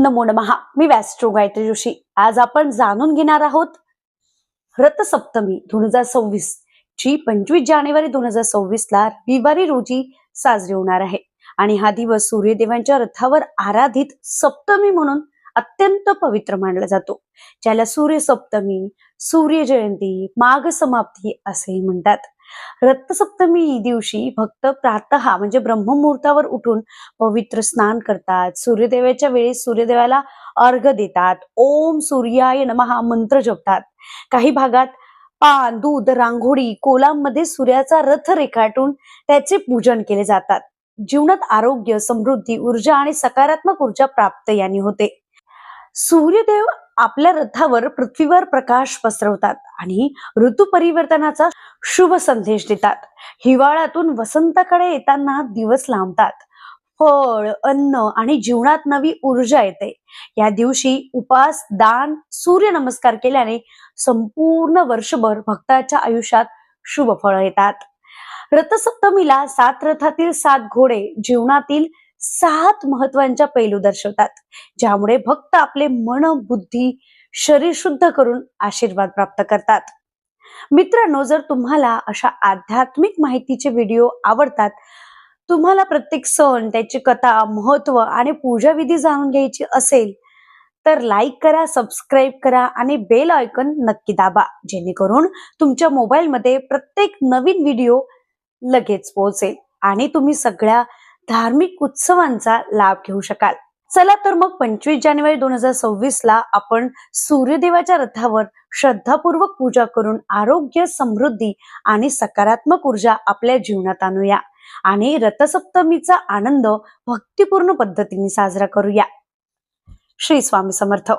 नमो नमः. मी वॅस्ट्रो गायत्री जोशी. आज आपण जाणून घेणार आहोत रथसप्तमी 2026 जी 25 जानेवारी 2026 ला रविवारी रोजी साजरी होणार आहे. आणि हा दिवस सूर्यदेवांच्या रथावर आराधित सप्तमी म्हणून अत्यंत पवित्र मानला जातो, ज्याला सूर्य सप्तमी, सूर्य जयंती, माघ समाप्ती असेही म्हणतात. रथसप्तमी दिवशी भक्त प्रातः म्हणजे ब्रह्ममुहूर्तावर उठून पवित्र स्नान करतात. सूर्यदेवाच्या वेळी सूर्यदेवाला अर्घ्य देतात. ओम सूर्याय नमः हा मंत्र जपतात. काही भागात पान, दूध, रांगोळी, कोलामध्ये सूर्याचा रथ रेखाटून त्याचे पूजन केले जातात. जीवनात आरोग्य, समृद्धी, ऊर्जा आणि सकारात्मक ऊर्जा प्राप्त यांनी होते. सूर्यदेव आपल्या रथावर पृथ्वीवर प्रकाश पसरवतात आणि ऋतू परिवर्तनाचा शुभ संदेश देतात. हिवाळ्यातून वसंताकडे येताना दिवस लांबतात. फळ, अन्न आणि जीवनात नवी ऊर्जा येते. या दिवशी उपास, दान, सूर्य नमस्कार केल्याने संपूर्ण वर्षभर भक्ताच्या आयुष्यात शुभ फळ येतात. रथसप्तमीला 7 रथातील 7 घोडे जीवनातील 7 महत्वाच्या पैलू दर्शवतात, ज्यामुळे भक्त आपले मन, बुद्धी, शरीर शुद्ध करून आशीर्वाद प्राप्त करतात. मित्रांनो, जर तुम्हाला अशा आध्यात्मिक माहितीचे व्हिडिओ आवडतात, तुम्हाला प्रत्येक सण, त्याची कथा, महत्व आणि पूजाविधी जाणून घ्यायची असेल तर लाईक करा, सबस्क्राईब करा आणि बेल आयकॉन नक्की दाबा, जेणेकरून तुमच्या मोबाईलमध्ये प्रत्येक नवीन व्हिडिओ लगेच पोहोचेल आणि तुम्ही सगळ्या धार्मिक उत्सवांचा लाभ घेऊ शकाल. चला तर मग 25 जानेवारी 2026 ला आपण सूर्यदेवाच्या रथावर श्रद्धापूर्वक पूजा करून आरोग्य, समृद्धी आणि सकारात्मक ऊर्जा आपल्या जीवनात आणूया आणि रथसप्तमीचा आनंद भक्तिपूर्ण पद्धतीने साजरा करूया. श्री स्वामी समर्थ.